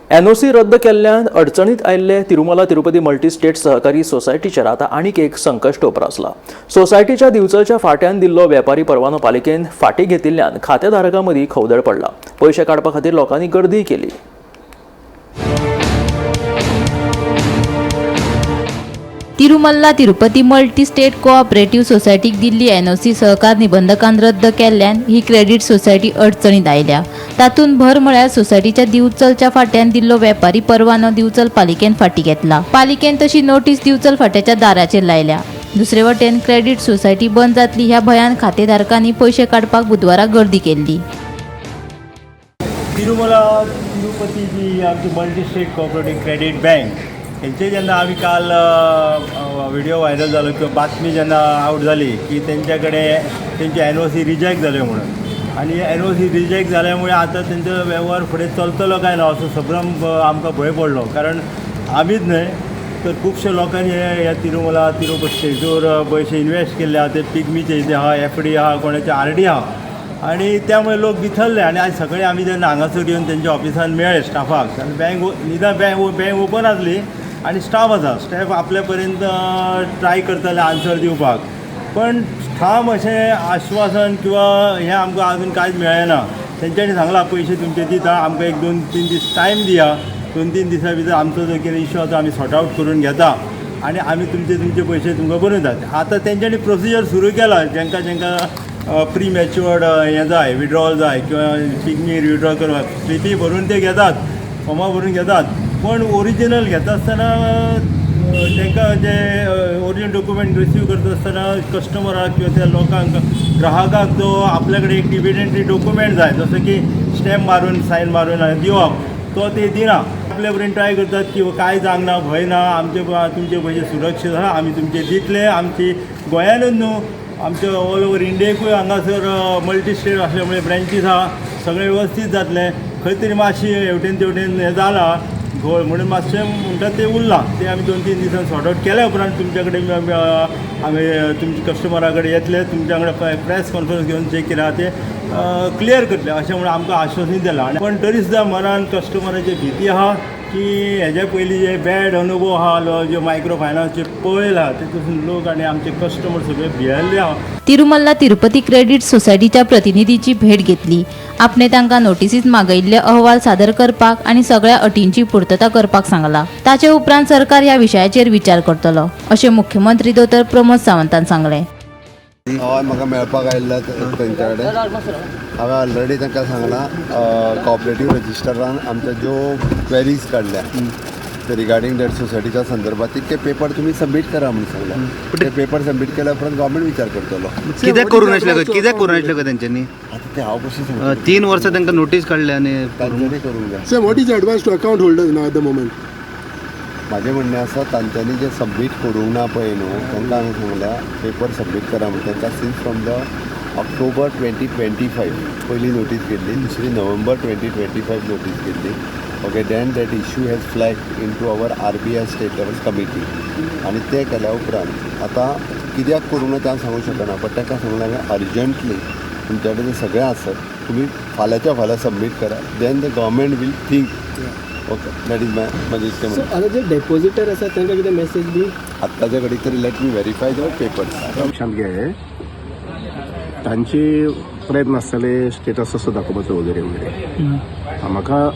NOC रद्द केल्ल्यान अडचणीत आयिल्ले तिरुमला तिरुपती मल्टी स्टेट सहकारी सोसायटीचेर आतां आनीक एक संकश्ट उप्रासला। सोसायटीच्या दिवचलच्या फाट्यान दिल्लो वेपारी परवानो पालिकेन फाटीं घेतिल्ल्यान खातेधारकां मदीं खवदळ पडला। पयशे काडपा खातीर लोकांनी गर्दी केली। Tirumala Tirupati multi state cooperative सोसायटीक दिल्ली एनओसी सहकार निबंधकान रद्द केल्ल्यान ही क्रेडिट सोसायटी अडचणीत आयल्या। तातूंत भर म्हळ्यार सोसायटीच्या दिवचलच्या फाट्यान दिल्लो वेपारी परवानो दिवचल पालिकेन फाटीं घेतला। पालिकेन तशी नोटीस दिवचल फाट्याच्या दाराचेर लायल्या। दुसरे वटेन क्रेडिट सोसायटी बंद जातली ह्या भयान खातेधारकांनी पयशे काडपाक बुधवारा गर्दी केल्ली। तिरुमला तिरुपती जी आमची multi state cooperative credit bank हेंचे जेन्ना आमी काल व्हिडिओ व्हायरल जालो किंवा बातमी जेन्ना आउट जाली की तेंचे कडेन तेंचे एनओसी रिजेक्ट जाले म्हणून आनी एनओसी रिजेक्ट जाल्यामुळे आतां तेंचो वेव्हार फुडें चलतलो काय ना असो सबरम आमकां भंय पडलो। कारण आमीच न्हय तर खुबशे लोकांनी ह्या तिरुमला तिरुपती स्टेटीवर पयशे इन्वेस्ट केल्ले आहा। ते पिग्मीचे जे आहा, एफडी आहा, कोणाचे आरडी आहा आणि त्यामुळे लोक भिथरले। आणि आज सकाळी आमी जेन्ना हांगासर येवन तेंच्या ऑफिसान मेळ्ळे स्टाफाक आनी बँक ओपन आसली आणि स्टाफ आपल्या पर्यंत ट्राय करताले आन्सर दिवपाक, पण ठाम अशें आश्वासन किंवा हें आमकां आजून कांयच मेळ्ळें ना। तेंच्यांनी सांगलां पयशे तुमचे दिता, आमकां एक 2-3 दीस टायम दिया, 2-3 दिसां भितर आमचो जो कितें इश्यू आसा आमी सॉर्ट आउट करून घेता आनी आमी तुमचे पयशे तुमकां भरून दितात। आतां तेंच्यांनी प्रोसिजर सुरू केला। जेंका प्री मॅच्युअर्ड हें जाय, विड्रॉवल जाय किंवा पिग्मी विड्रॉ करप, स्लिपी भरून ते घेतात, फॉर्मां भरून घेतात, पण ओरिजिनल घेता आसतना तांकां जे ओरिजिनल डॉक्युमेंट रिसीव करता आसतना कस्टमराक किंवा त्या लोकांक ग्राहकाक जो आपल्या कडेन एक डिव्हिडंटरी डॉक्युमेंट जाय, जसं की स्टॅम्प मारून सायन मारून दिवप, तो ते दिना। आपल्या पर्यंत ट्राय करतात की कांय जावंक भंय ना, तुमचे पयशे सुरक्षीत आहा, आमी तुमचे दितले। आमची गोंयानूच न्हू, आमच्या ऑल ओवर इंडियेकूय हांगासर मल्टी स्टेट आसल्यामुळे ब्रँचीस आहा, सगळें वेवस्थीत जातलें। खंय तरी मातशी हेवटेन तेवटेन हें जाला घोळ म्हणून मातशें म्हणटा तें उरलां, तें आमी 2-3 दिसान सॉर्ट आउट केल्या उपरांत तुमच्या कडेन आमी तुमच्या कस्टमरा कडेन येतले, तुमच्या कडेन प्रेस कॉन्फरन्स घेवन चेक केला तें क्लियर करतले अशें म्हणून आमकां आश्वासन दिलां। पण तरी सुद्दां मनान कस्टमराची भीती आहा की हेजे पयलीं जे बॅड अनुभव आहा जे मायक्रो फायनान्सचे पळयला तेतून लोक आनी आमचे कस्टमर सगळे भियेल्ले आहा। तिरुमल्ला तिरुपती क्रेडिट सोसायटीच्या प्रतिनिधीची भेट घेतली। आपणे तांकां नोटिसीत मागयिल्ले अहवाल सादर करपाक आणि सगळ्या अटींची पूर्तता करपाक सांगला। ताचे उपरांत सरकार ह्या विशयाचेर विचार करतलो अशें मुख्यमंत्री दोतर प्रमोद सावंतान सांगलें। हय, म्हाका मेळपाक आयिल्लो तेंच्या कडेन हांवें ऑलरेडी तांकां सांगलां कॉपरेटीव रजिस्टरान आमच्या ज्यो क्वेरीज काडल्या ते रिगार्डींग दॅट सोसायटीच्या संदर्भात ते पेपर तुमी सबमीट करा म्हणून सांगलां। ते पेपर सबमीट केल्या उपरांत गव्हर्मेंट विचार करतलो। कित्याक करूं नाशिल्लें तेंच्यांनी? आतां ते हांव कशें सांगता, 3 वर्सां तांकां नोटीस काडल्या आनी तांच्यांनी करूंक जाय। Sir, what is advice to account holders now at the moment? म्हाजें म्हणणें आसा तांच्यांनी जे सबमीट करूंक ना पळय न्हू, तांकां हांवें सांगल्या पेपर सबमीट करा म्हणून। तांकां सिन्स फ्रॉम द ऑक्टोबर 2025 पयली नोटीस केल्ली, दुसरी नोव्हेंबर 2025 नोटीस केल्ली। Okay, then that issue has flag in to our RBI state level committee आनी ते केल्या उपरांत आतां कित्याक करूंक ना तें हांव सांगूंक शकना, बट तांकां सांगलें हांवें अर्जंटली तुमच्या कडेन सगळें आसत, तुमी फाल्यांच्या फाल्यां सबमीट करा, then the government will think. Okay, that is म्हाजें इतकें म्हणणें। आतां जे डेपोजिटर आसा तांकां कितें मेसेज दी? आत्ताच्या घडीक तरी let me verify the papers. लक्षात घे, तांचे प्रयत्न आसतले स्टेटस असो दाखोवपाचो वगैरे वगैरे। म्हाका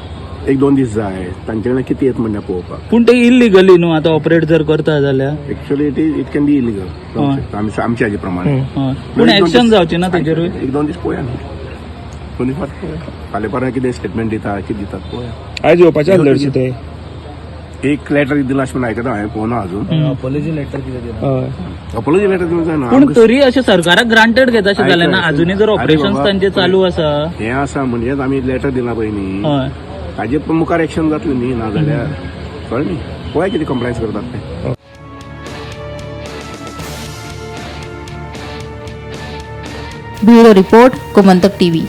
1-2 दीस जाय तांचे कडेन कितें येत म्हणल्या पळोवपाक। पूण ते इल्लिगली न्हू आतां ऑपरेट जर करता जाल्यार actually it can be illegal आमच्या हाजे प्रमाणे। पूण एक्शन जावची ना तेजेरूय? 1-2 दीस पळोवया न्ही, दोनी फावट पळोवया, फाल्यां परवां कितें स्टेटमेंट दिता कितें दितात पळोवया। आयज येवपाचे आसले ते एक लेटर दिला अशें आयकता हांवें, पळोवना अजून। अपॉलॉजी लेटर कितें दिलें? अपॉलॉजी लेटर दिवंक जायना। पूण तरी अशें सरकाराक ग्रांटेड घेता अशें जालें ना? अजुनूय जर ऑपरेशन्स तांचे चालू आसा हें आसा म्हणजेच आमी लेटर दिला पळय न्ही, ताजेर पण मुखार एक्शन जातलें न्ही, ना जाल्यार कळ्ळें न्ही, पळय कितें कंप्लायन्स करतात ते। Bureau report, Gomantak TV।